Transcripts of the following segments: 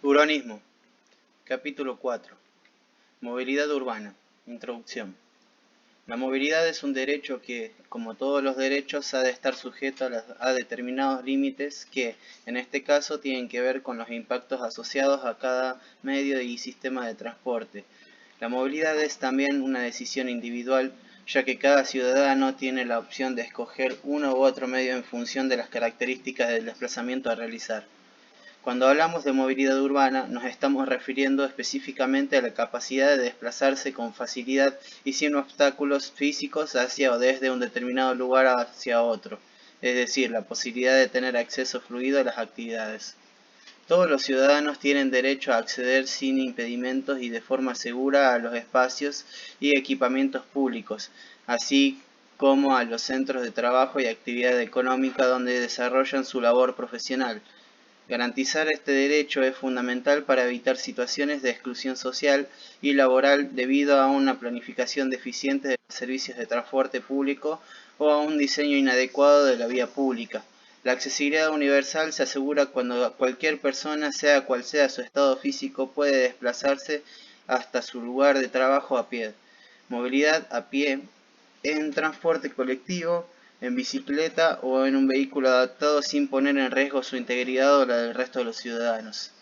Urbanismo. Capítulo 4. Movilidad urbana. Introducción. La movilidad es un derecho que, como todos los derechos, ha de estar sujeto a determinados límites que, en este caso, tienen que ver con los impactos asociados a cada medio y sistema de transporte. La movilidad es también una decisión individual, ya que cada ciudadano tiene la opción de escoger uno u otro medio en función de las características del desplazamiento a realizar. Cuando hablamos de movilidad urbana, nos estamos refiriendo específicamente a la capacidad de desplazarse con facilidad y sin obstáculos físicos hacia o desde un determinado lugar hacia otro, es decir, la posibilidad de tener acceso fluido a las actividades. Todos los ciudadanos tienen derecho a acceder sin impedimentos y de forma segura a los espacios y equipamientos públicos, así como a los centros de trabajo y actividad económica donde desarrollan su labor profesional. Garantizar este derecho es fundamental para evitar situaciones de exclusión social y laboral debido a una planificación deficiente de los servicios de transporte público o a un diseño inadecuado de la vía pública. La accesibilidad universal se asegura cuando cualquier persona, sea cual sea su estado físico, puede desplazarse hasta su lugar de trabajo a pie. Movilidad a pie en transporte colectivo, en bicicleta o en un vehículo adaptado sin poner en riesgo su integridad o la del resto de los ciudadanos.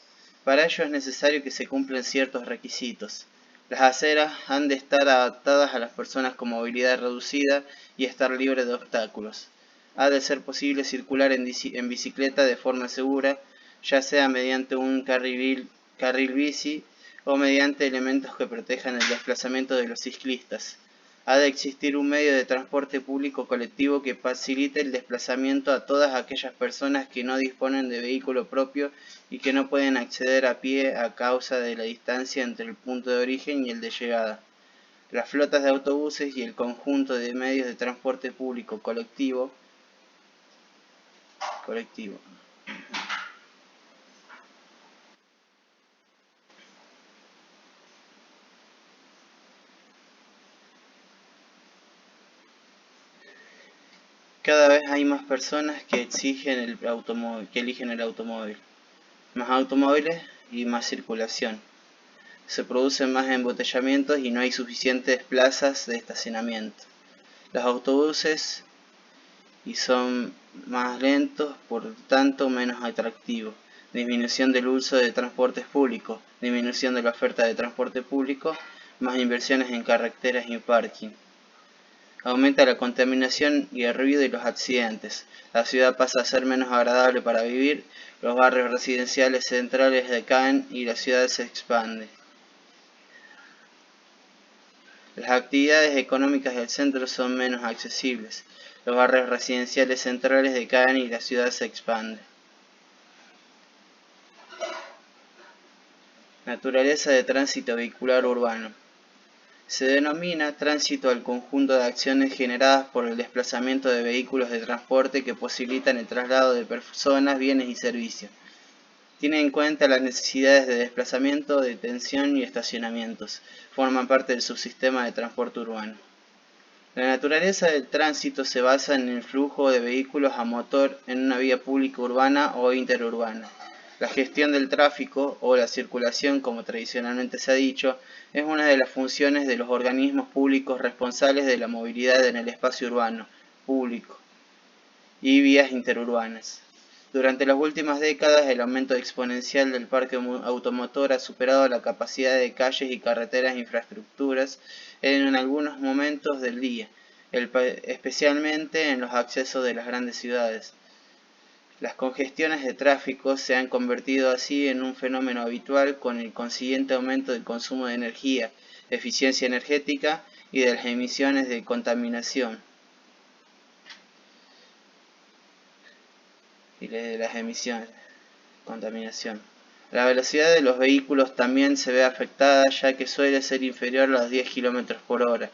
Para ello es necesario que se cumplan ciertos requisitos. Las aceras han de estar adaptadas a las personas con movilidad reducida y estar libres de obstáculos. Ha de ser posible circular en bicicleta de forma segura, ya sea mediante un carril bici o mediante elementos que protejan el desplazamiento de los ciclistas. Ha de existir un medio de transporte público colectivo que facilite el desplazamiento a todas aquellas personas que no disponen de vehículo propio y que no pueden acceder a pie a causa de la distancia entre el punto de origen y el de llegada. Las flotas de autobuses y el conjunto de medios de transporte público colectivo Cada vez hay más personas que eligen el automóvil. Más automóviles y más circulación. Se producen más embotellamientos y no hay suficientes plazas de estacionamiento. Los autobuses son más lentos, por tanto menos atractivos. Disminución del uso de transportes públicos, disminución de la oferta de transporte público, más inversiones en carreteras y parking. Aumenta la contaminación y el ruido y los accidentes. La ciudad pasa a ser menos agradable para vivir, los barrios residenciales centrales decaen y la ciudad se expande. Las actividades económicas del centro son menos accesibles. Los barrios residenciales centrales decaen y la ciudad se expande. Naturaleza de tránsito vehicular urbano. Se denomina tránsito al conjunto de acciones generadas por el desplazamiento de vehículos de transporte que posibilitan el traslado de personas, bienes y servicios. Tiene en cuenta las necesidades de desplazamiento, detención y estacionamientos. Forman parte del subsistema de transporte urbano. La naturaleza del tránsito se basa en el flujo de vehículos a motor en una vía pública urbana o interurbana. La gestión del tráfico, o la circulación como tradicionalmente se ha dicho, es una de las funciones de los organismos públicos responsables de la movilidad en el espacio urbano, público, y vías interurbanas. Durante las últimas décadas, el aumento exponencial del parque automotor ha superado la capacidad de calles y carreteras e infraestructuras en algunos momentos del día, especialmente en los accesos de las grandes ciudades. Las congestiones de tráfico se han convertido así en un fenómeno habitual con el consiguiente aumento del consumo de energía, eficiencia energética y de las emisiones de contaminación. La velocidad de los vehículos también se ve afectada, ya que suele ser inferior a los 10 km por hora.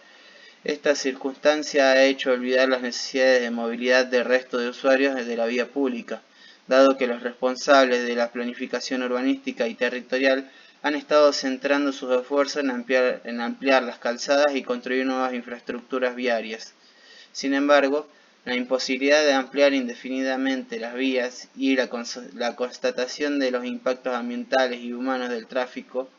Esta circunstancia ha hecho olvidar las necesidades de movilidad del resto de usuarios de la vía pública, dado que los responsables de la planificación urbanística y territorial han estado centrando sus esfuerzos en ampliar las calzadas y construir nuevas infraestructuras viarias. Sin embargo, La imposibilidad de ampliar indefinidamente las vías y la constatación de los impactos ambientales y humanos del tráfico,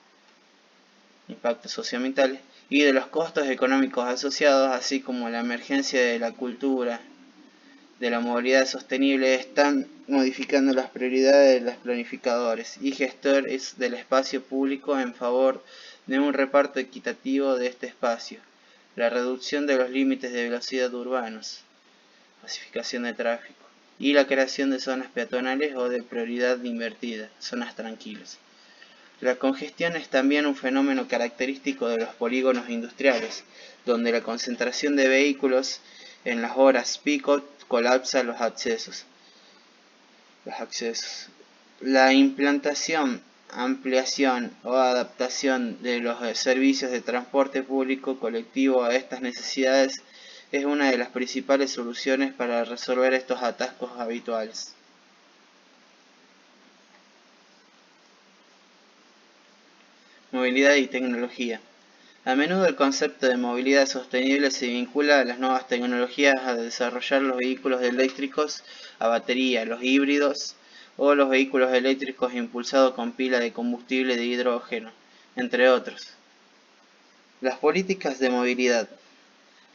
impactos socioambientales, y de los costos económicos asociados, así como la emergencia de la cultura de la movilidad sostenible, están modificando las prioridades de los planificadores y gestores del espacio público en favor de un reparto equitativo de este espacio, la reducción de los límites de velocidad urbanos, pacificación de tráfico y la creación de zonas peatonales o de prioridad invertida, zonas tranquilas. La congestión es también un fenómeno característico de los polígonos industriales, donde la concentración de vehículos en las horas pico colapsa los accesos. La implantación, ampliación o adaptación de los servicios de transporte público colectivo a estas necesidades es una de las principales soluciones para resolver estos atascos habituales. Movilidad y tecnología. A menudo el concepto de movilidad sostenible se vincula a las nuevas tecnologías a desarrollar los vehículos eléctricos a batería, los híbridos o los vehículos eléctricos impulsados con pila de combustible de hidrógeno, entre otros. Las políticas de movilidad.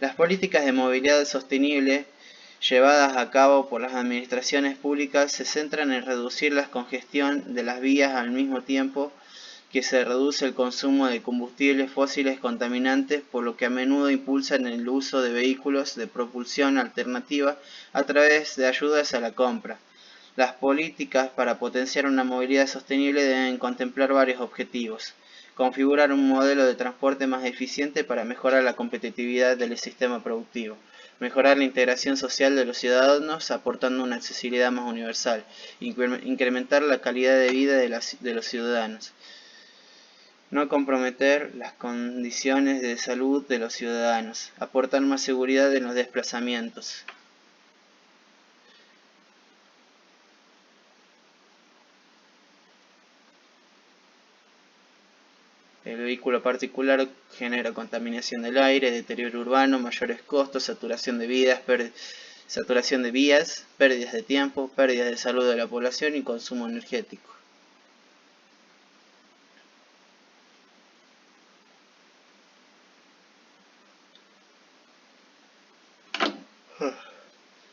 Las políticas de movilidad sostenible llevadas a cabo por las administraciones públicas se centran en reducir la congestión de las vías al mismo tiempo que se reduce el consumo de combustibles fósiles contaminantes, por lo que a menudo impulsan el uso de vehículos de propulsión alternativa a través de ayudas a la compra. Las políticas para potenciar una movilidad sostenible deben contemplar varios objetivos. Configurar un modelo de transporte más eficiente para mejorar la competitividad del sistema productivo. Mejorar la integración social de los ciudadanos aportando una accesibilidad más universal. Incrementar la calidad de vida de los ciudadanos. No comprometer las condiciones de salud de los ciudadanos. Aportar más seguridad en los desplazamientos. El vehículo particular genera contaminación del aire, deterioro urbano, mayores costos, saturación de vías, pérdidas de tiempo, pérdidas de salud de la población y consumo energético.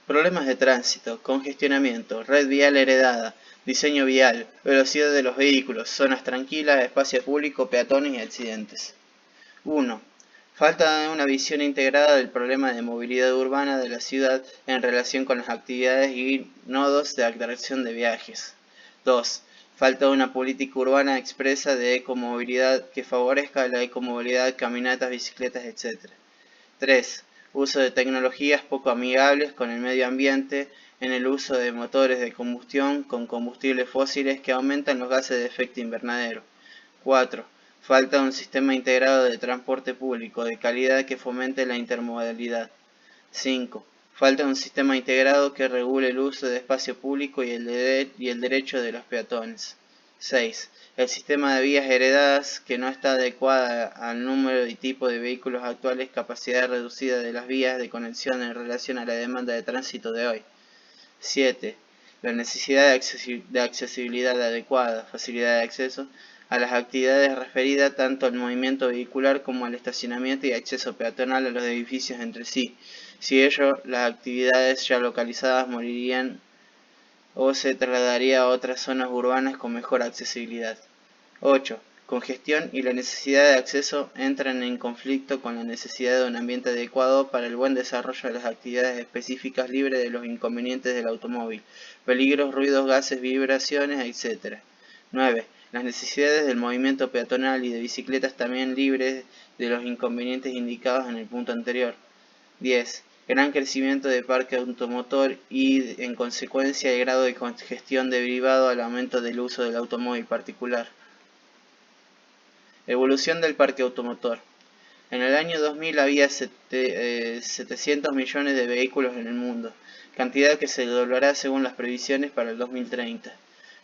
Problemas de tránsito, congestionamiento, red vial heredada, diseño vial, velocidad de los vehículos, zonas tranquilas, espacio público, peatones y accidentes. 1. Falta de una visión integrada del problema de movilidad urbana de la ciudad en relación con las actividades y nodos de atracción de viajes. 2. Falta de una política urbana expresa de ecomovilidad que favorezca la ecomovilidad, caminatas, bicicletas, etc. 3. Uso de tecnologías poco amigables con el medio ambiente en el uso de motores de combustión con combustibles fósiles que aumentan los gases de efecto invernadero. 4. Falta un sistema integrado de transporte público de calidad que fomente la intermodalidad. 5. Falta un sistema integrado que regule el uso de espacio público y el derecho de los peatones. 6. El sistema de vías heredadas que no está adecuada al número y tipo de vehículos actuales, capacidad reducida de las vías de conexión en relación a la demanda de tránsito de hoy. 7. La necesidad de accesibilidad adecuada, facilidad de acceso a las actividades referidas tanto al movimiento vehicular como al estacionamiento y acceso peatonal a los edificios entre sí. Si ello, las actividades ya localizadas morirían o se trasladaría a otras zonas urbanas con mejor accesibilidad. 8. Congestión y la necesidad de acceso entran en conflicto con la necesidad de un ambiente adecuado para el buen desarrollo de las actividades específicas libres de los inconvenientes del automóvil, peligros, ruidos, gases, vibraciones, etc. 9. Las necesidades del movimiento peatonal y de bicicletas también libres de los inconvenientes indicados en el punto anterior. 10. Gran crecimiento del parque automotor y, en consecuencia, el grado de congestión derivado al aumento del uso del automóvil particular. Evolución del parque automotor. En el año 2000 había 700 millones de vehículos en el mundo, cantidad que se doblará según las previsiones para el 2030.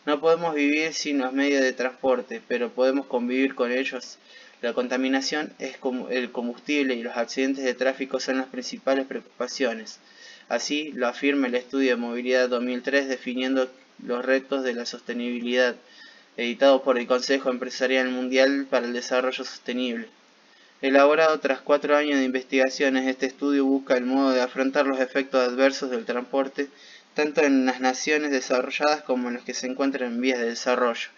No podemos vivir sin los medios de transporte, pero podemos convivir con ellos. La contaminación, el combustible y los accidentes de tráfico son las principales preocupaciones. Así lo afirma el estudio de movilidad 2003 definiendo los retos de la sostenibilidad, editado por el Consejo Empresarial Mundial para el Desarrollo Sostenible. Elaborado tras 4 años de investigaciones, este estudio busca el modo de afrontar los efectos adversos del transporte, tanto en las naciones desarrolladas como en las que se encuentran en vías de desarrollo.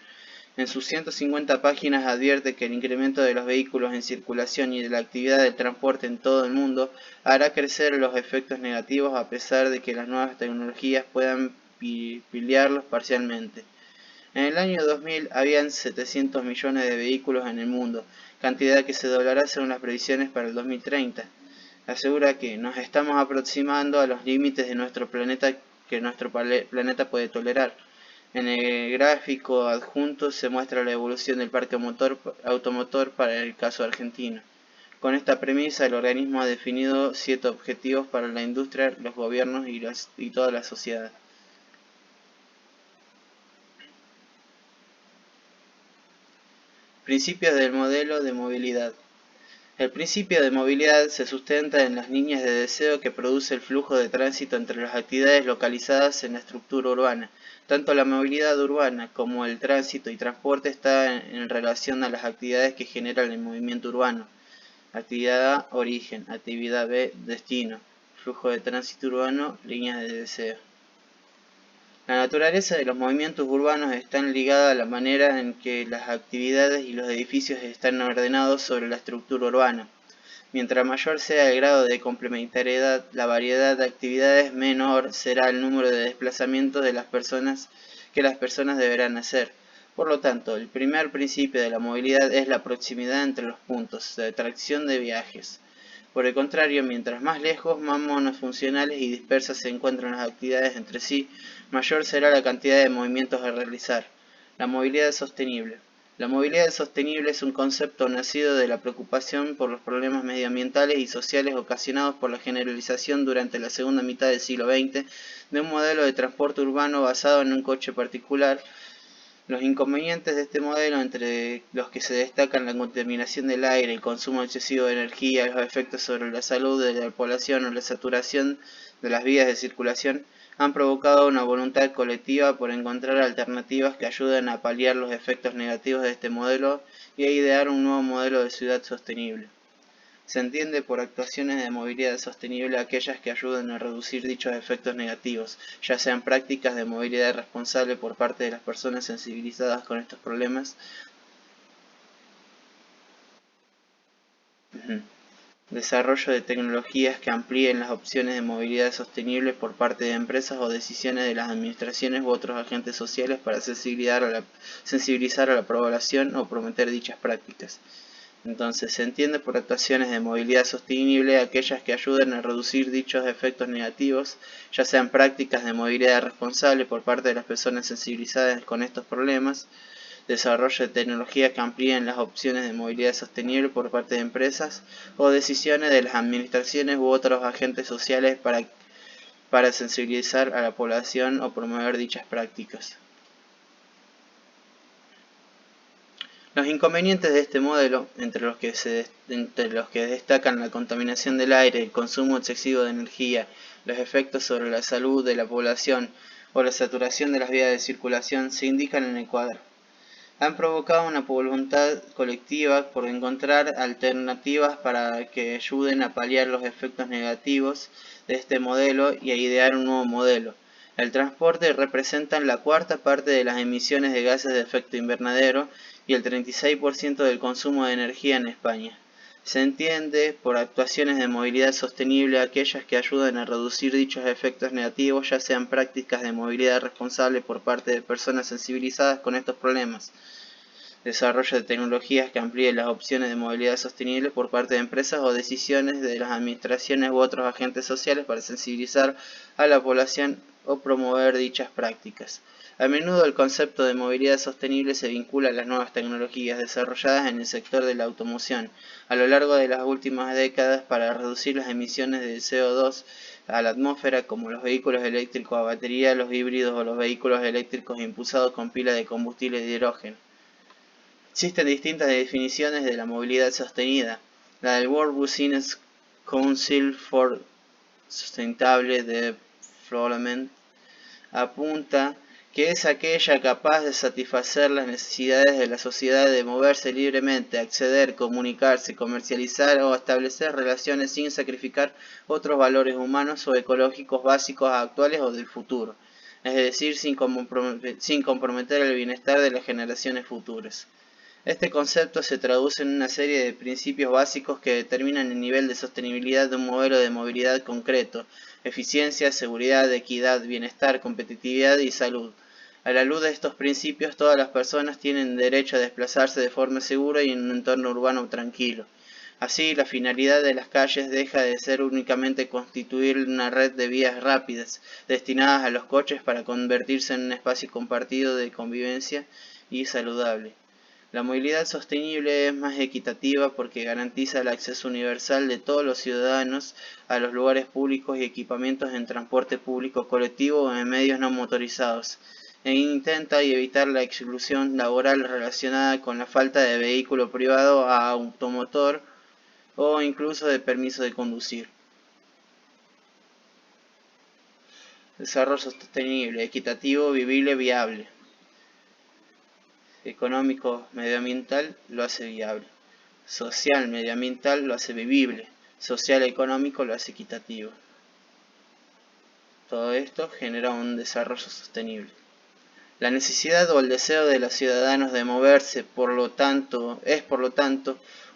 En sus 150 páginas advierte que el incremento de los vehículos en circulación y de la actividad del transporte en todo el mundo hará crecer los efectos negativos a pesar de que las nuevas tecnologías puedan paliarlos parcialmente. En el año 2000 habían 700 millones de vehículos en el mundo, cantidad que se doblará según las previsiones para el 2030. Asegura que nos estamos aproximando a los límites de nuestro planeta que nuestro planeta puede tolerar. En el gráfico adjunto se muestra la evolución del parque automotor para el caso argentino. Con esta premisa, el organismo ha definido 7 objetivos para la industria, los gobiernos y toda la sociedad. Principios del modelo de movilidad. El principio de movilidad se sustenta en las líneas de deseo que produce el flujo de tránsito entre las actividades localizadas en la estructura urbana. Tanto la movilidad urbana como el tránsito y transporte está en relación a las actividades que generan el movimiento urbano. Actividad A, origen. Actividad B, destino. Flujo de tránsito urbano, líneas de deseo. La naturaleza de los movimientos urbanos está ligada a la manera en que las actividades y los edificios están ordenados sobre la estructura urbana. Mientras mayor sea el grado de complementariedad, la variedad de actividades, menor será el número de desplazamientos de las personas que las personas deberán hacer. Por lo tanto, el primer principio de la movilidad es la proximidad entre los puntos de atracción de viajes. Por el contrario, mientras más lejos, más monofuncionales y dispersas se encuentran las actividades entre sí, mayor será la cantidad de movimientos a realizar. La movilidad sostenible. La movilidad sostenible es un concepto nacido de la preocupación por los problemas medioambientales y sociales ocasionados por la generalización durante la segunda mitad del siglo XX de un modelo de transporte urbano basado en un coche particular. Los inconvenientes de este modelo, entre los que se destacan la contaminación del aire, el consumo excesivo de energía, los efectos sobre la salud de la población o la saturación de las vías de circulación, han provocado una voluntad colectiva por encontrar alternativas que ayuden a paliar los efectos negativos de este modelo y a idear un nuevo modelo de ciudad sostenible. Se entiende por actuaciones de movilidad sostenible aquellas que ayuden a reducir dichos efectos negativos, ya sean prácticas de movilidad responsable por parte de las personas sensibilizadas con estos problemas, desarrollo de tecnologías que amplíen las opciones de movilidad sostenible por parte de empresas o decisiones de las administraciones u otros agentes sociales para sensibilizar a la población o promover dichas prácticas. Entonces, se entiende por actuaciones de movilidad sostenible aquellas que ayuden a reducir dichos efectos negativos, ya sean prácticas de movilidad responsable por parte de las personas sensibilizadas con estos problemas, desarrollo de tecnologías que amplíen las opciones de movilidad sostenible por parte de empresas, o decisiones de las administraciones u otros agentes sociales para sensibilizar a la población o promover dichas prácticas. Los inconvenientes de este modelo, entre los que destacan la contaminación del aire, el consumo excesivo de energía, los efectos sobre la salud de la población o la saturación de las vías de circulación, se indican en el cuadro. Han provocado una voluntad colectiva por encontrar alternativas para que ayuden a paliar los efectos negativos de este modelo y a idear un nuevo modelo. El transporte representa la cuarta parte de las emisiones de gases de efecto invernadero y el 36% del consumo de energía en España. Se entiende por actuaciones de movilidad sostenible aquellas que ayuden a reducir dichos efectos negativos, ya sean prácticas de movilidad responsable por parte de personas sensibilizadas con estos problemas. Desarrollo de tecnologías que amplíen las opciones de movilidad sostenible por parte de empresas o decisiones de las administraciones u otros agentes sociales para sensibilizar a la población o promover dichas prácticas. A menudo el concepto de movilidad sostenible se vincula a las nuevas tecnologías desarrolladas en el sector de la automoción a lo largo de las últimas décadas para reducir las emisiones de CO2 a la atmósfera, como los vehículos eléctricos a batería, los híbridos o los vehículos eléctricos impulsados con pilas de combustible de hidrógeno. Existen distintas definiciones de la movilidad sostenida. La del World Business Council for sustentable de Development apunta que es aquella capaz de satisfacer las necesidades de la sociedad de moverse libremente, acceder, comunicarse, comercializar o establecer relaciones sin sacrificar otros valores humanos o ecológicos básicos actuales o del futuro, es decir, sin comprometer el bienestar de las generaciones futuras. Este concepto se traduce en una serie de principios básicos que determinan el nivel de sostenibilidad de un modelo de movilidad concreto: eficiencia, seguridad, equidad, bienestar, competitividad y salud. A la luz de estos principios, todas las personas tienen derecho a desplazarse de forma segura y en un entorno urbano tranquilo. Así, la finalidad de las calles deja de ser únicamente constituir una red de vías rápidas destinadas a los coches para convertirse en un espacio compartido de convivencia y saludable. La movilidad sostenible es más equitativa porque garantiza el acceso universal de todos los ciudadanos a los lugares públicos y equipamientos en transporte público colectivo o en medios no motorizados, e intenta evitar la exclusión laboral relacionada con la falta de vehículo privado a automotor o incluso de permiso de conducir. Desarrollo sostenible, equitativo, vivible, viable. Económico, medioambiental, lo hace viable. Social, medioambiental, lo hace vivible. Social, económico, lo hace equitativo. Todo esto genera un desarrollo sostenible. La necesidad o el deseo de los ciudadanos de moverse, es por lo tanto,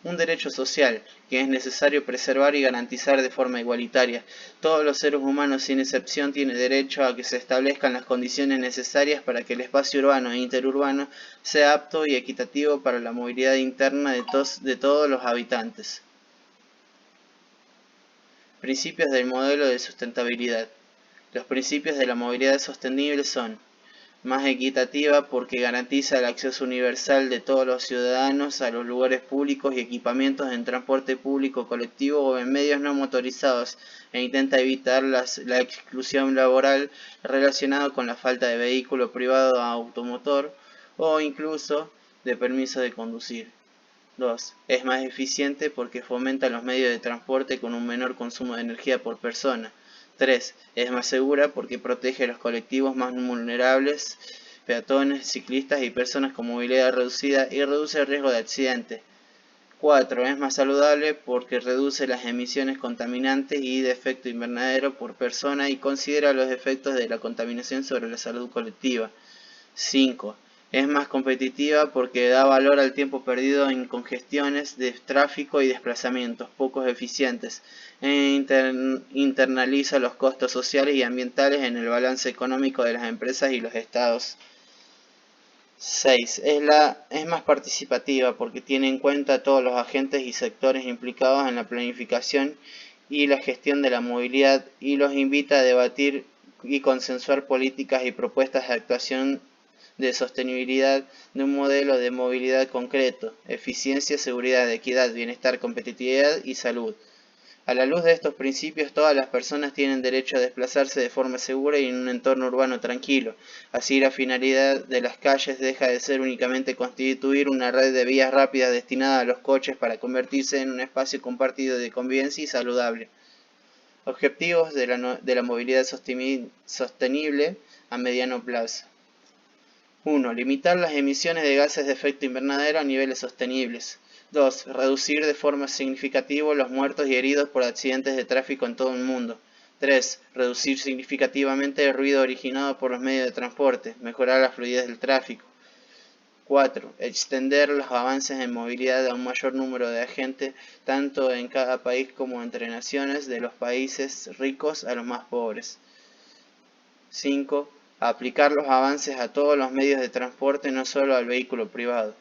un derecho social que es necesario preservar y garantizar de forma igualitaria. Todos los seres humanos, sin excepción, tienen derecho a que se establezcan las condiciones necesarias para que el espacio urbano e interurbano sea apto y equitativo para la movilidad interna de todos los habitantes. Principios del modelo de sustentabilidad. Los principios de la movilidad sostenible son: más equitativa porque garantiza el acceso universal de todos los ciudadanos a los lugares públicos y equipamientos en transporte público colectivo o en medios no motorizados, e intenta evitar la exclusión laboral relacionada con la falta de vehículo privado a automotor o incluso de permiso de conducir. 2. Es más eficiente porque fomenta los medios de transporte con un menor consumo de energía por persona. 3. Es más segura porque protege a los colectivos más vulnerables, peatones, ciclistas y personas con movilidad reducida, y reduce el riesgo de accidentes. 4. Es más saludable porque reduce las emisiones contaminantes y de efecto invernadero por persona y considera los efectos de la contaminación sobre la salud colectiva. 5. Es más competitiva porque da valor al tiempo perdido en congestiones de tráfico y desplazamientos pocos eficientes, e internaliza los costos sociales y ambientales en el balance económico de las empresas y los estados. 6. Es más participativa porque tiene en cuenta a todos los agentes y sectores implicados en la planificación y la gestión de la movilidad y los invita a debatir y consensuar políticas y propuestas de actuación de sostenibilidad de un modelo de movilidad concreto: eficiencia, seguridad, equidad, bienestar, competitividad y salud. A la luz de estos principios, todas las personas tienen derecho a desplazarse de forma segura y en un entorno urbano tranquilo. Así, la finalidad de las calles deja de ser únicamente constituir una red de vías rápidas destinada a los coches para convertirse en un espacio compartido de convivencia y saludable. Objetivos de la movilidad sostenible a mediano plazo. 1. Limitar las emisiones de gases de efecto invernadero a niveles sostenibles. 2. Reducir de forma significativa los muertos y heridos por accidentes de tráfico en todo el mundo. 3. Reducir significativamente el ruido originado por los medios de transporte, mejorar la fluidez del tráfico. 4. Extender los avances en movilidad a un mayor número de agentes, tanto en cada país como entre naciones, de los países ricos a los más pobres. 5. Aplicar los avances a todos los medios de transporte, no solo al vehículo privado.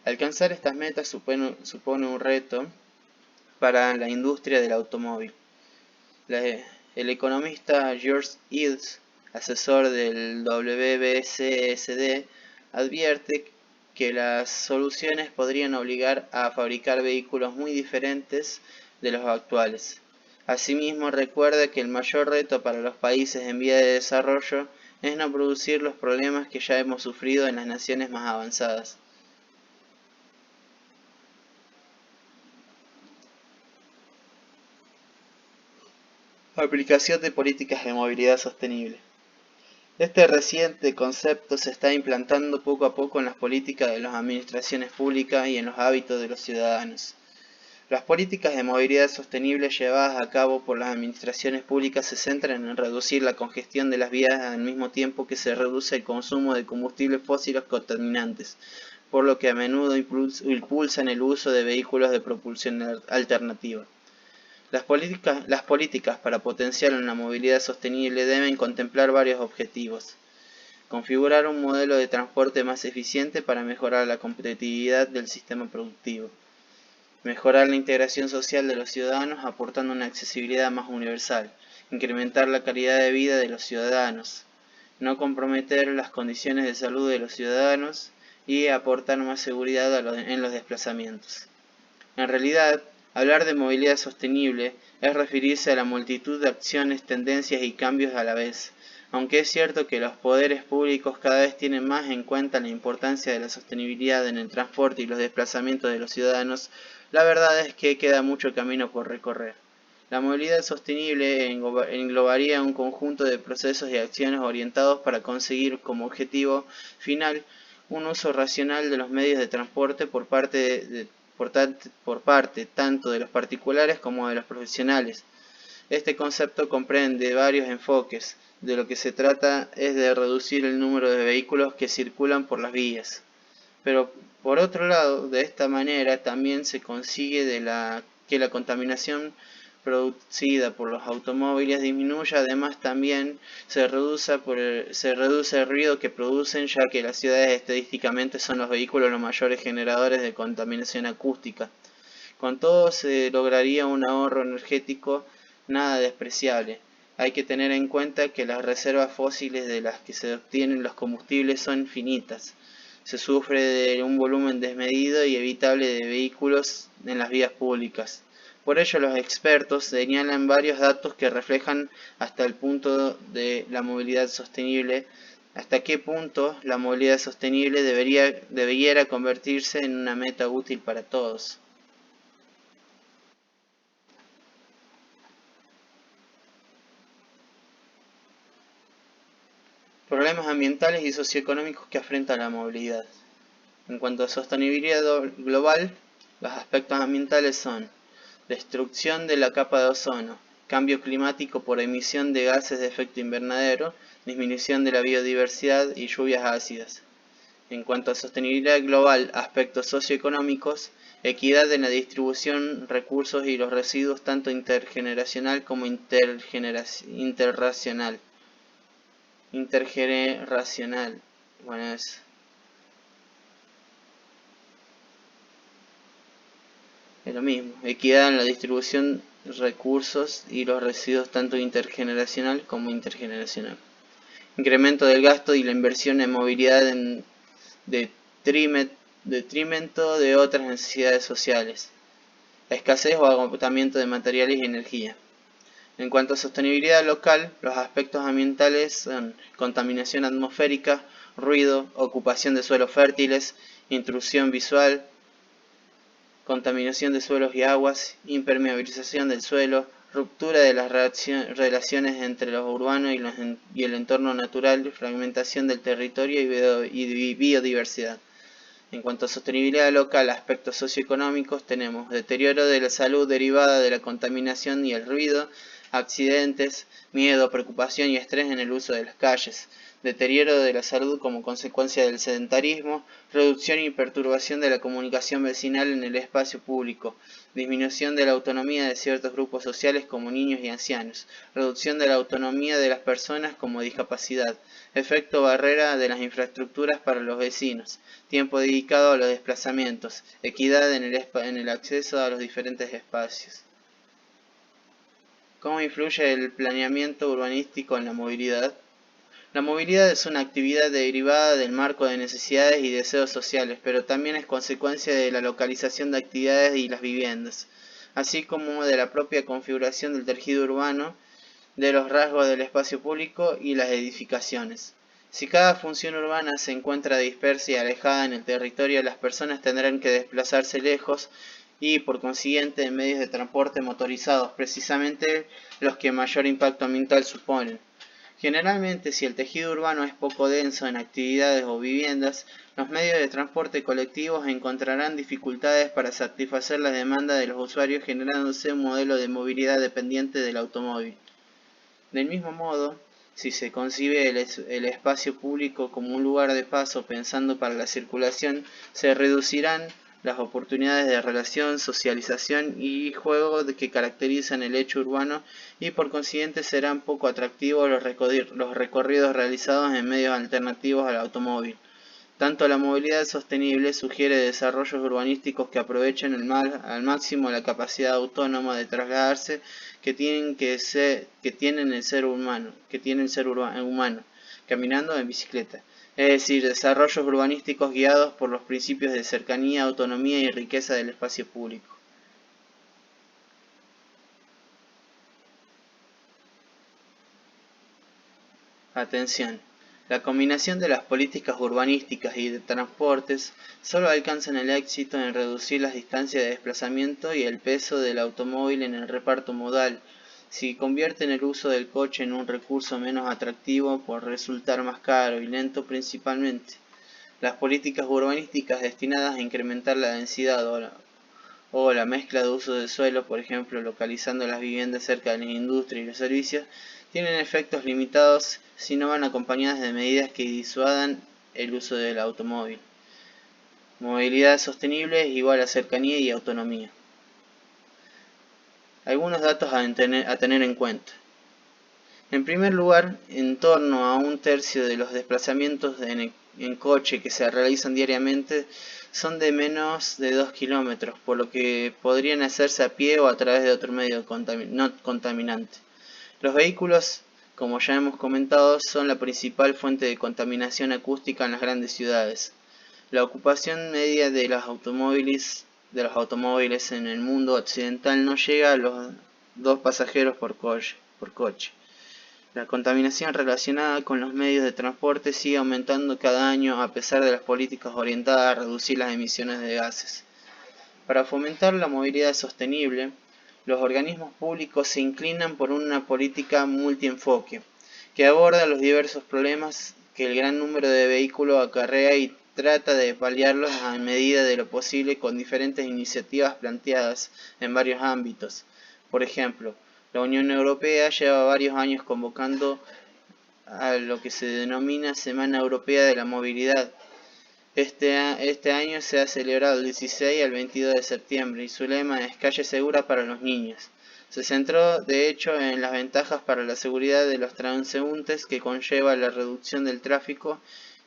Alcanzar estas metas supone un reto para la industria del automóvil. El economista George Ilse, asesor del WBCSD, advierte que las soluciones podrían obligar a fabricar vehículos muy diferentes de los actuales. Asimismo, recuerda que el mayor reto para los países en vía de desarrollo es no producir los problemas que ya hemos sufrido en las naciones más avanzadas. Aplicación de políticas de movilidad sostenible. Este reciente concepto se está implantando poco a poco en las políticas de las administraciones públicas y en los hábitos de los ciudadanos. Las políticas de movilidad sostenible llevadas a cabo por las administraciones públicas se centran en reducir la congestión de las vías al mismo tiempo que se reduce el consumo de combustibles fósiles contaminantes, por lo que a menudo impulsan el uso de vehículos de propulsión alternativa. Las políticas para potenciar una movilidad sostenible deben contemplar varios objetivos. Configurar un modelo de transporte más eficiente para mejorar la competitividad del sistema productivo. Mejorar la integración social de los ciudadanos aportando una accesibilidad más universal. Incrementar la calidad de vida de los ciudadanos. No comprometer las condiciones de salud de los ciudadanos y aportar más seguridad en los desplazamientos. En realidad, hablar de movilidad sostenible es referirse a la multitud de acciones, tendencias y cambios a la vez. Aunque es cierto que los poderes públicos cada vez tienen más en cuenta la importancia de la sostenibilidad en el transporte y los desplazamientos de los ciudadanos, la verdad es que queda mucho camino por recorrer. La movilidad sostenible englobaría un conjunto de procesos y acciones orientados para conseguir como objetivo final un uso racional de los medios de transporte por parte tanto de los particulares como de los profesionales. Este concepto comprende varios enfoques. De lo que se trata es de reducir el número de vehículos que circulan por las vías. Pero por otro lado, de esta manera también se consigue que la contaminación producida por los automóviles disminuya. Además también se reduce el ruido que producen, ya que las ciudades estadísticamente son los vehículos los mayores generadores de contaminación acústica. Con todo se lograría un ahorro energético nada despreciable. Hay que tener en cuenta que las reservas fósiles de las que se obtienen los combustibles son finitas. Se sufre de un volumen desmedido y evitable de vehículos en las vías públicas. Por ello, los expertos señalan varios datos que reflejan hasta qué punto la movilidad sostenible debiera convertirse en una meta útil para todos. Problemas ambientales y socioeconómicos que afronta la movilidad. En cuanto a sostenibilidad global, los aspectos ambientales son destrucción de la capa de ozono, cambio climático por emisión de gases de efecto invernadero, disminución de la biodiversidad y lluvias ácidas. En cuanto a sostenibilidad global, aspectos socioeconómicos, equidad en la distribución, recursos y los residuos tanto intergeneracional como intergeneracional. Bueno, es lo mismo. Equidad en la distribución, recursos y los residuos tanto intergeneracional como intergeneracional. Incremento del gasto y la inversión en movilidad en detrimento de otras necesidades sociales. Escasez o agotamiento de materiales y energía. En cuanto a sostenibilidad local, los aspectos ambientales son contaminación atmosférica, ruido, ocupación de suelos fértiles, intrusión visual, contaminación de suelos y aguas, impermeabilización del suelo, ruptura de las relaciones entre lo urbano y el entorno natural, fragmentación del territorio y biodiversidad. En cuanto a sostenibilidad local, aspectos socioeconómicos, tenemos deterioro de la salud derivada de la contaminación y el ruido, accidentes, miedo, preocupación y estrés en el uso de las calles, deterioro de la salud como consecuencia del sedentarismo, reducción y perturbación de la comunicación vecinal en el espacio público, disminución de la autonomía de ciertos grupos sociales como niños y ancianos, reducción de la autonomía de las personas como discapacidad, efecto barrera de las infraestructuras para los vecinos, tiempo dedicado a los desplazamientos, equidad en el acceso a los diferentes espacios. ¿Cómo influye el planeamiento urbanístico en la movilidad? La movilidad es una actividad derivada del marco de necesidades y deseos sociales, pero también es consecuencia de la localización de actividades y las viviendas, así como de la propia configuración del tejido urbano, de los rasgos del espacio público y las edificaciones. Si cada función urbana se encuentra dispersa y alejada en el territorio, las personas tendrán que desplazarse lejos y por consiguiente en medios de transporte motorizados, precisamente los que mayor impacto ambiental suponen. Generalmente, si el tejido urbano es poco denso en actividades o viviendas, los medios de transporte colectivos encontrarán dificultades para satisfacer la demanda de los usuarios, generándose un modelo de movilidad dependiente del automóvil. Del mismo modo, si se concibe el espacio público como un lugar de paso pensando para la circulación, se reducirán las oportunidades de relación, socialización y juego que caracterizan el hecho urbano, y por consiguiente serán poco atractivos los recorridos realizados en medios alternativos al automóvil. Tanto la movilidad sostenible sugiere desarrollos urbanísticos que aprovechen al máximo la capacidad autónoma de trasladarse que tiene el ser humano, caminando en bicicleta. Es decir, desarrollos urbanísticos guiados por los principios de cercanía, autonomía y riqueza del espacio público. Atención. La combinación de las políticas urbanísticas y de transportes solo alcanzan el éxito en reducir las distancias de desplazamiento y el peso del automóvil en el reparto modal, si convierten el uso del coche en un recurso menos atractivo por resultar más caro y lento principalmente. Las políticas urbanísticas destinadas a incrementar la densidad o la mezcla de uso del suelo, por ejemplo, localizando las viviendas cerca de las industrias y los servicios, tienen efectos limitados si no van acompañadas de medidas que disuadan el uso del automóvil. Movilidad sostenible es igual a cercanía y autonomía. Algunos datos a tener en cuenta. En primer lugar, en torno a un tercio de los desplazamientos en coche que se realizan diariamente son de menos de 2 kilómetros, por lo que podrían hacerse a pie o a través de otro medio no contaminante. Los vehículos, como ya hemos comentado, son la principal fuente de contaminación acústica en las grandes ciudades. La ocupación media de los automóviles en el mundo occidental no llega a los 2 pasajeros por coche. La contaminación relacionada con los medios de transporte sigue aumentando cada año a pesar de las políticas orientadas a reducir las emisiones de gases. Para fomentar la movilidad sostenible, los organismos públicos se inclinan por una política multienfoque, que aborda los diversos problemas que el gran número de vehículos acarrea y trata de paliarlos a medida de lo posible con diferentes iniciativas planteadas en varios ámbitos. Por ejemplo, la Unión Europea lleva varios años convocando a lo que se denomina Semana Europea de la Movilidad. Este año se ha celebrado del 16 al 22 de septiembre y su lema es Calle Segura para los Niños. Se centró, de hecho, en las ventajas para la seguridad de los transeúntes que conlleva la reducción del tráfico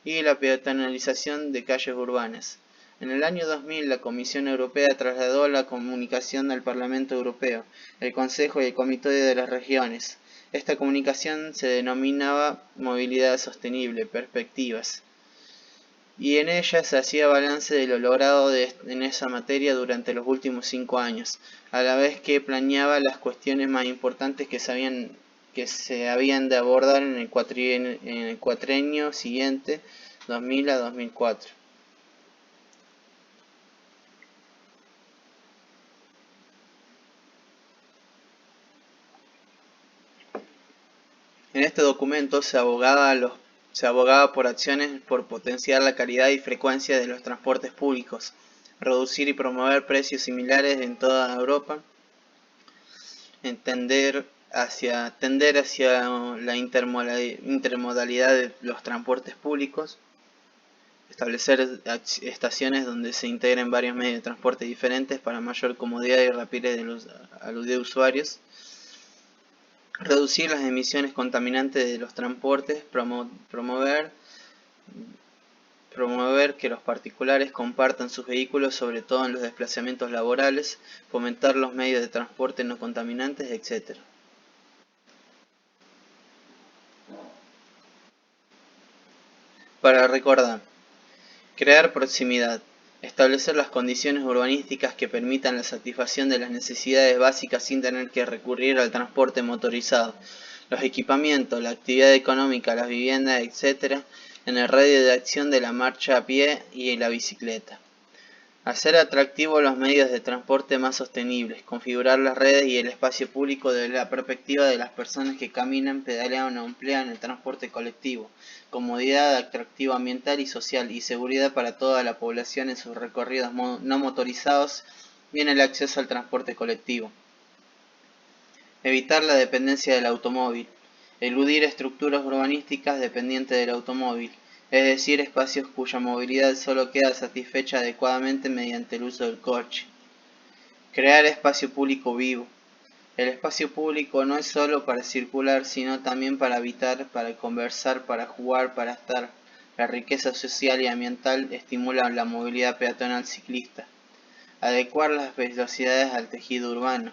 y la peatonalización de calles urbanas. En el año 2000, la Comisión Europea trasladó la comunicación al Parlamento Europeo, el Consejo y el Comité de las Regiones. Esta comunicación se denominaba Movilidad Sostenible, Perspectivas, y en ella se hacía balance de lo logrado en esa materia durante los últimos 5 años, a la vez que planeaba las cuestiones más importantes que se habían de abordar en el cuatrenio siguiente, 2000 a 2004. En este documento se abogaba por acciones por potenciar la calidad y frecuencia de los transportes públicos, reducir y promover precios similares en toda Europa, tender hacia la intermodalidad de los transportes públicos, establecer estaciones donde se integren varios medios de transporte diferentes para mayor comodidad y rapidez de usuarios, reducir las emisiones contaminantes de los transportes, promover que los particulares compartan sus vehículos, sobre todo en los desplazamientos laborales, fomentar los medios de transporte no contaminantes, etc. Para recordar, crear proximidad, establecer las condiciones urbanísticas que permitan la satisfacción de las necesidades básicas sin tener que recurrir al transporte motorizado, los equipamientos, la actividad económica, las viviendas, etc., en el radio de acción de la marcha a pie y la bicicleta. Hacer atractivos los medios de transporte más sostenibles, configurar las redes y el espacio público desde la perspectiva de las personas que caminan, pedalean o emplean el transporte colectivo, comodidad, atractivo ambiental y social y seguridad para toda la población en sus recorridos no motorizados y en el acceso al transporte colectivo. Evitar la dependencia del automóvil, eludir estructuras urbanísticas dependientes del automóvil, es decir, espacios cuya movilidad solo queda satisfecha adecuadamente mediante el uso del coche. Crear espacio público vivo. El espacio público no es solo para circular, sino también para habitar, para conversar, para jugar, para estar. La riqueza social y ambiental estimula la movilidad peatonal ciclista. Adecuar las velocidades al tejido urbano.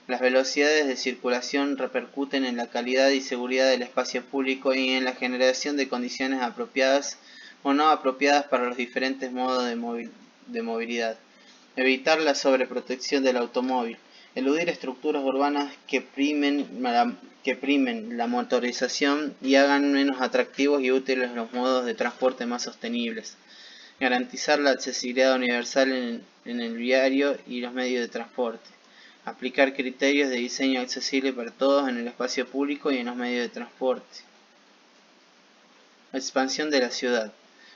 Las velocidades de circulación repercuten en la calidad y seguridad del espacio público y en la generación de condiciones apropiadas o no apropiadas para los diferentes modos de movilidad. Evitar la sobreprotección del automóvil. Eludir estructuras urbanas que primen la motorización y hagan menos atractivos y útiles los modos de transporte más sostenibles. Garantizar la accesibilidad universal en el viario y los medios de transporte. Aplicar criterios de diseño accesible para todos en el espacio público y en los medios de transporte. Expansión de la ciudad.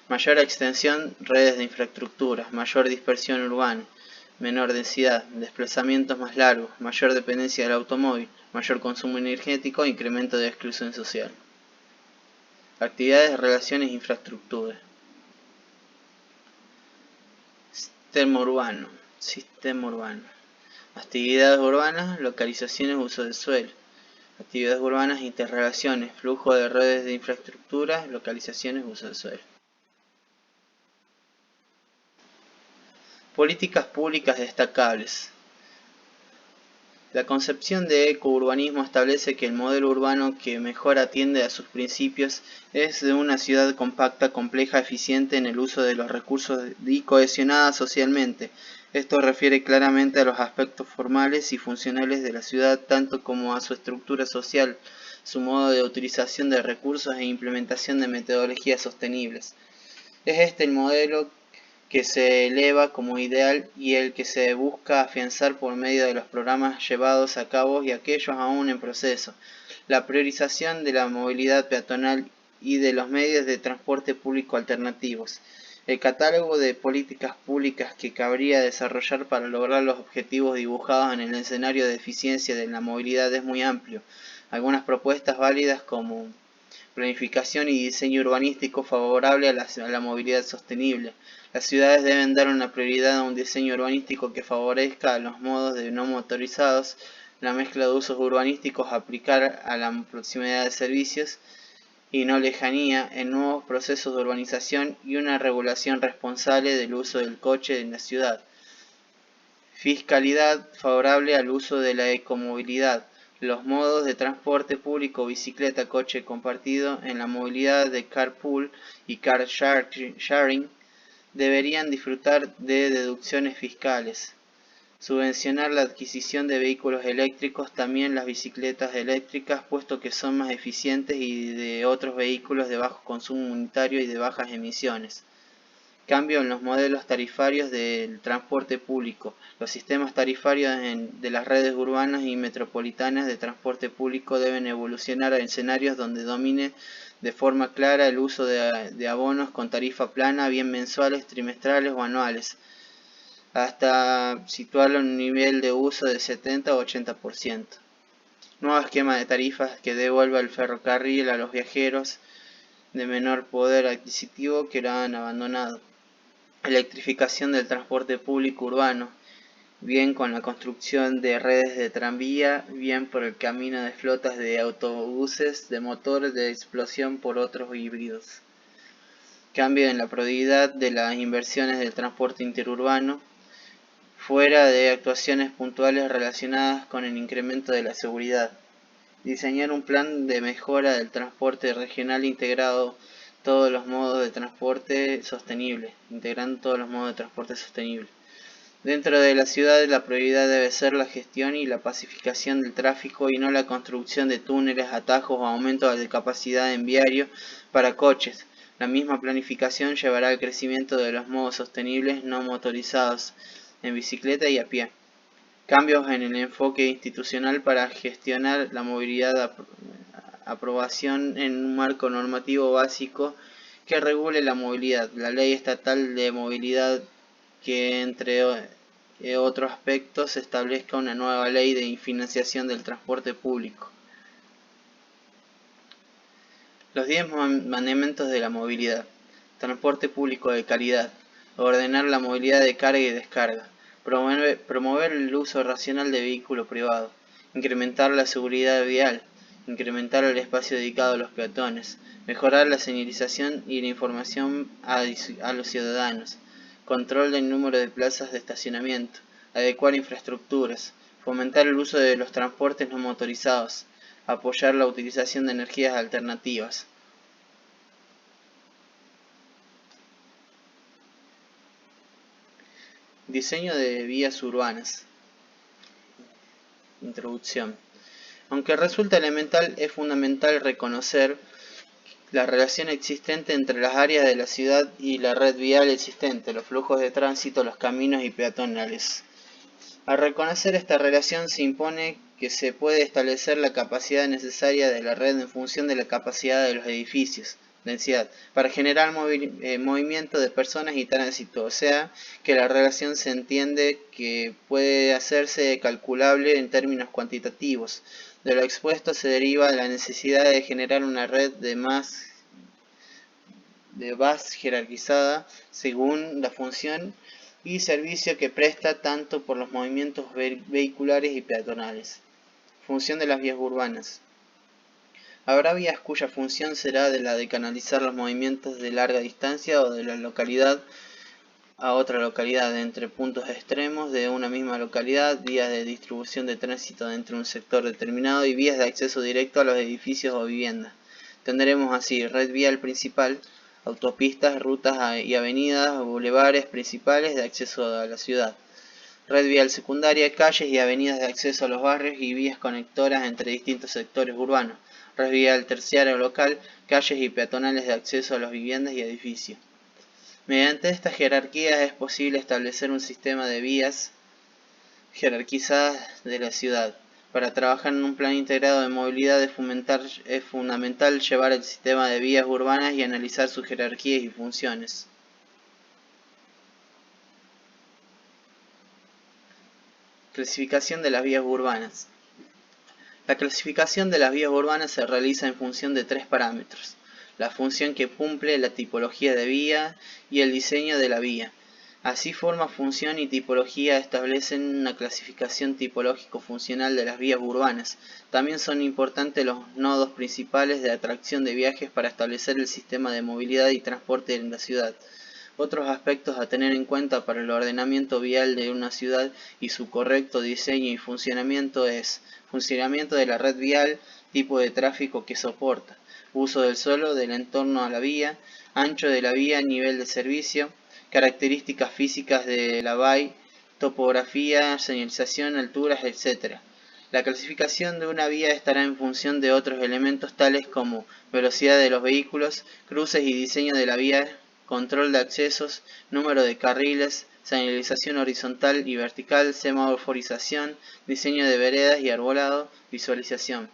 Mayor extensión, redes de infraestructuras, mayor dispersión urbana, menor densidad, desplazamientos más largos, mayor dependencia del automóvil, mayor consumo energético e incremento de exclusión social. Actividades, relaciones e infraestructura. Sistema urbano. Actividades urbanas, localizaciones, uso del suelo. Actividades urbanas, interrelaciones, flujo de redes de infraestructura, localizaciones, uso del suelo. Políticas públicas destacables. La concepción de ecourbanismo establece que el modelo urbano que mejor atiende a sus principios es de una ciudad compacta, compleja, eficiente en el uso de los recursos y cohesionada socialmente. Esto refiere claramente a los aspectos formales y funcionales de la ciudad, tanto como a su estructura social, su modo de utilización de recursos e implementación de metodologías sostenibles. Es este el modelo que se eleva como ideal y el que se busca afianzar por medio de los programas llevados a cabo y aquellos aún en proceso. La priorización de la movilidad peatonal y de los medios de transporte público alternativos. El catálogo de políticas públicas que cabría desarrollar para lograr los objetivos dibujados en el escenario de eficiencia de la movilidad es muy amplio. Algunas propuestas válidas como planificación y diseño urbanístico favorable a la movilidad sostenible. Las ciudades deben dar una prioridad a un diseño urbanístico que favorezca a los modos de no motorizados, la mezcla de usos urbanísticos, aplicar a la proximidad de servicios y no lejanía en nuevos procesos de urbanización y una regulación responsable del uso del coche en la ciudad. Fiscalidad favorable al uso de la ecomovilidad. Los modos de transporte público, bicicleta, coche compartido en la movilidad de carpool y car sharing deberían disfrutar de deducciones fiscales. Subvencionar la adquisición de vehículos eléctricos, también las bicicletas eléctricas, puesto que son más eficientes y de otros vehículos de bajo consumo unitario y de bajas emisiones. Cambio en los modelos tarifarios del transporte público. Los sistemas tarifarios de las redes urbanas y metropolitanas de transporte público deben evolucionar a escenarios donde domine de forma clara el uso de abonos con tarifa plana, bien mensuales, trimestrales o anuales, hasta situarlo en un nivel de uso de 70 o 80%. Nuevo esquema de tarifas que devuelva el ferrocarril a los viajeros de menor poder adquisitivo que lo han abandonado. Electrificación del transporte público urbano, bien con la construcción de redes de tranvía, bien por el camino de flotas de autobuses de motor de explosión por otros híbridos. Cambio en la prioridad de las inversiones del transporte interurbano, fuera de actuaciones puntuales relacionadas con el incremento de la seguridad. Diseñar un plan de mejora del transporte regional integrado todos los modos de transporte sostenible, integrando todos los modos de transporte sostenible. Dentro de la ciudad la prioridad debe ser la gestión y la pacificación del tráfico y no la construcción de túneles, atajos o aumento de capacidad en viario para coches. La misma planificación llevará al crecimiento de los modos sostenibles no motorizados en bicicleta y a pie. Cambios en el enfoque institucional para gestionar la movilidad, aprobación en un marco normativo básico que regule la movilidad, la Ley Estatal de Movilidad, que entre otros aspectos establezca una nueva ley de financiación del transporte público. Los 10 mandamientos de la movilidad. Transporte público de calidad. Ordenar la movilidad de carga y descarga. Promover el uso racional de vehículo privado. Incrementar la seguridad vial. Incrementar el espacio dedicado a los peatones. Mejorar la señalización y la información a los ciudadanos. Control del número de plazas de estacionamiento. Adecuar infraestructuras. Fomentar el uso de los transportes no motorizados. Apoyar la utilización de energías alternativas. Diseño de vías urbanas. Introducción. Aunque resulta elemental, es fundamental reconocer la relación existente entre las áreas de la ciudad y la red vial existente, los flujos de tránsito, los caminos y peatonales. Al reconocer esta relación se impone que se puede establecer la capacidad necesaria de la red en función de la capacidad de los edificios, densidad, para generar movimiento de personas y tránsito, o sea, que la relación se entiende que puede hacerse calculable en términos cuantitativos. De lo expuesto se deriva la necesidad de generar una red de base jerarquizada según la función y servicio que presta tanto por los movimientos vehiculares y peatonales. Función de las vías urbanas. Habrá vías cuya función será la de canalizar los movimientos de larga distancia o de la localidad a otra localidad, entre puntos extremos de una misma localidad, vías de distribución de tránsito dentro de un sector determinado y vías de acceso directo a los edificios o viviendas. Tendremos así red vial principal, autopistas, rutas y avenidas, bulevares principales de acceso a la ciudad. Red vial secundaria, calles y avenidas de acceso a los barrios y vías conectoras entre distintos sectores urbanos. Red vial terciaria o local, calles y peatonales de acceso a las viviendas y edificios. Mediante estas jerarquías es posible establecer un sistema de vías jerarquizadas de la ciudad. Para trabajar en un plan integrado de movilidad es fundamental llevar el sistema de vías urbanas y analizar sus jerarquías y funciones. Clasificación de las vías urbanas. La clasificación de las vías urbanas se realiza en función de 3 parámetros: la función que cumple, la tipología de vía y el diseño de la vía. Así, forma, función y tipología establecen una clasificación tipológico-funcional de las vías urbanas. También son importantes los nodos principales de atracción de viajes para establecer el sistema de movilidad y transporte en la ciudad. Otros aspectos a tener en cuenta para el ordenamiento vial de una ciudad y su correcto diseño y funcionamiento es: funcionamiento de la red vial, tipo de tráfico que soporta, uso del suelo del entorno a la vía, ancho de la vía, nivel de servicio, características físicas de la vía, topografía, señalización, alturas, etc. La clasificación de una vía estará en función de otros elementos tales como velocidad de los vehículos, cruces y diseño de la vía, control de accesos, número de carriles, señalización horizontal y vertical, semaforización, diseño de veredas y arbolado, visualización,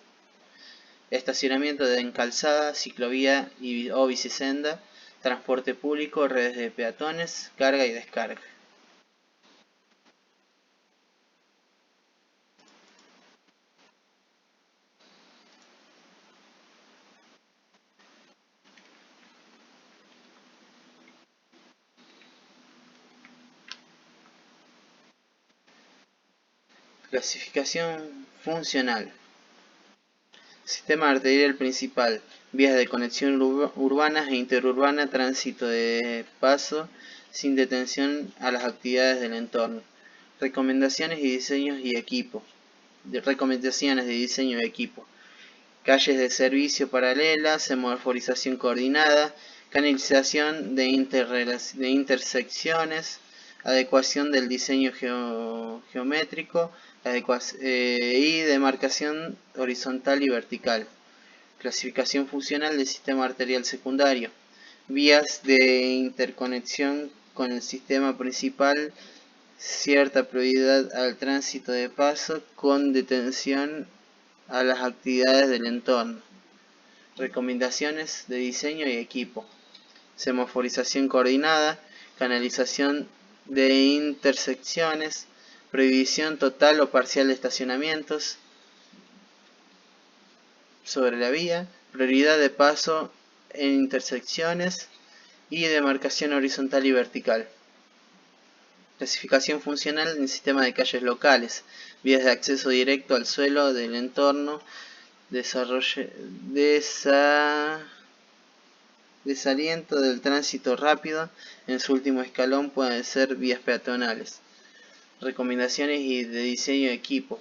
estacionamiento de encalzada, ciclovía o bicisenda, transporte público, redes de peatones, carga y descarga. Clasificación funcional. Sistema arterial principal, vías de conexión urbanas e interurbana, tránsito de paso sin detención a las actividades del entorno. Recomendaciones y diseños y equipo. Recomendaciones de diseño y equipo. Calles de servicio paralelas, semaforización coordinada, canalización de intersecciones, adecuación del diseño geométrico y demarcación horizontal y vertical. Clasificación funcional del sistema arterial secundario. vías de interconexión con el sistema principal, cierta prioridad al tránsito de paso con detención a las actividades del entorno. Recomendaciones de diseño y equipo. Semaforización coordinada, canalización de intersecciones, prohibición total o parcial de estacionamientos sobre la vía, prioridad de paso en intersecciones y demarcación horizontal y vertical. Clasificación funcional en sistema de calles locales, vías de acceso directo al suelo del entorno, desaliento del tránsito rápido, en su último escalón pueden ser vías peatonales. Recomendaciones de diseño de equipo,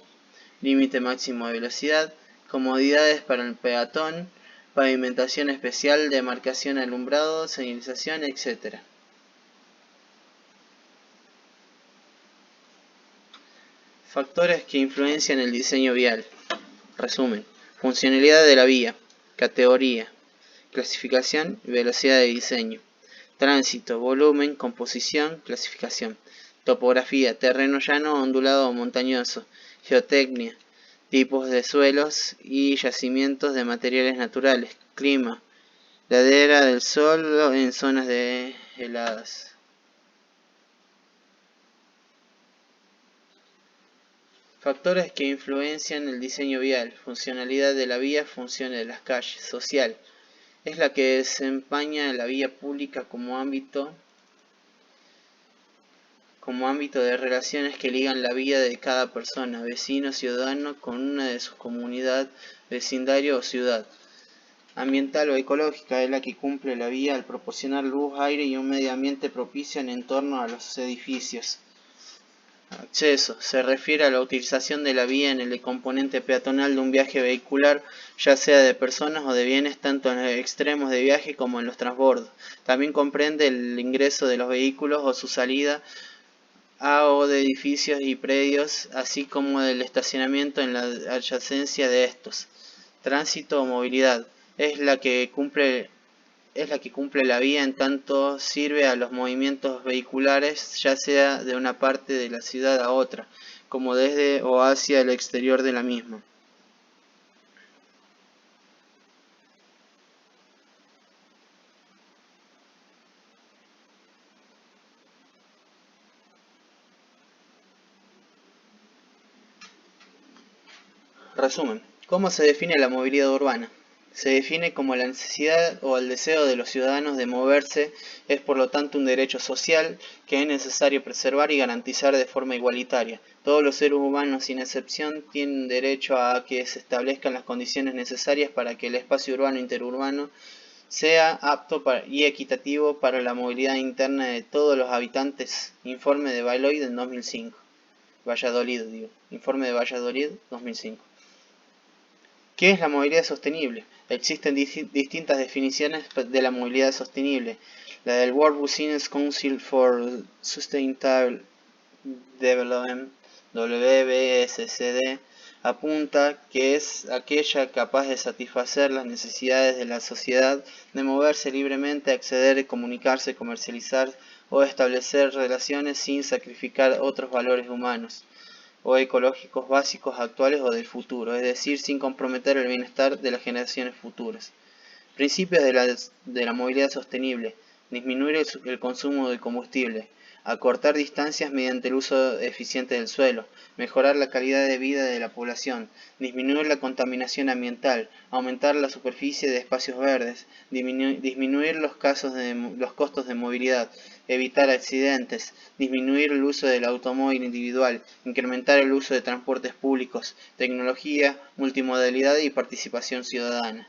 límite máximo de velocidad, comodidades para el peatón, pavimentación especial, demarcación alumbrado, señalización, etc. Factores que influencian el diseño vial. Resumen. Funcionalidad de la vía. Categoría. Clasificación y velocidad de diseño. Tránsito, volumen, composición, clasificación. Topografía, terreno llano, ondulado o montañoso. Geotecnia, tipos de suelos y yacimientos de materiales naturales. Clima, ladera del sol en zonas heladas. Factores que influencian el diseño vial. Funcionalidad de la vía, funciones de las calles. Social. Es la que desempeña la vía pública como ámbito de relaciones que ligan la vida de cada persona, vecino, ciudadano, con una de sus comunidad, vecindario o ciudad. Ambiental o ecológica es la que cumple la vía al proporcionar luz, aire y un medio ambiente propicio en torno a los edificios. Acceso. Se refiere a la utilización de la vía en el componente peatonal de un viaje vehicular, ya sea de personas o de bienes, tanto en los extremos de viaje como en los transbordos. También comprende el ingreso de los vehículos o su salida a o de edificios y predios, así como del estacionamiento en la adyacencia de estos. Tránsito o movilidad. Es la que cumple la vía en tanto sirve a los movimientos vehiculares, ya sea de una parte de la ciudad a otra, como desde o hacia el exterior de la misma. Resumen. ¿Cómo se define la movilidad urbana? Se define como la necesidad o el deseo de los ciudadanos de moverse, es por lo tanto un derecho social que es necesario preservar y garantizar de forma igualitaria. Todos los seres humanos, sin excepción, tienen derecho a que se establezcan las condiciones necesarias para que el espacio urbano e interurbano sea apto y equitativo para la movilidad interna de todos los habitantes. Informe de Valladolid en 2005. Informe de Valladolid 2005. ¿Qué es la movilidad sostenible? Existen distintas definiciones de la movilidad sostenible. La del World Business Council for Sustainable Development, WBSD, apunta que es aquella capaz de satisfacer las necesidades de la sociedad de moverse libremente, acceder, comunicarse, comercializar o establecer relaciones sin sacrificar otros valores humanos o ecológicos básicos actuales o del futuro, es decir, sin comprometer el bienestar de las generaciones futuras. Principios de la movilidad sostenible. Disminuir el consumo de combustible. Acortar distancias mediante el uso eficiente del suelo. Mejorar la calidad de vida de la población. Disminuir la contaminación ambiental. Aumentar la superficie de espacios verdes. Disminuir los costos de movilidad. Evitar accidentes. Disminuir el uso del automóvil individual. Incrementar el uso de transportes públicos. Tecnología, multimodalidad y participación ciudadana.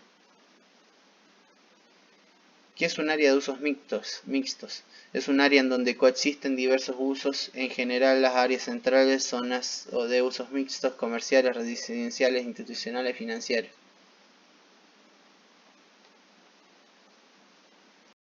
¿Qué es un área de usos mixtos? Es un área en donde coexisten diversos usos, en general las áreas centrales, zonas de usos mixtos, comerciales, residenciales, institucionales, financieros.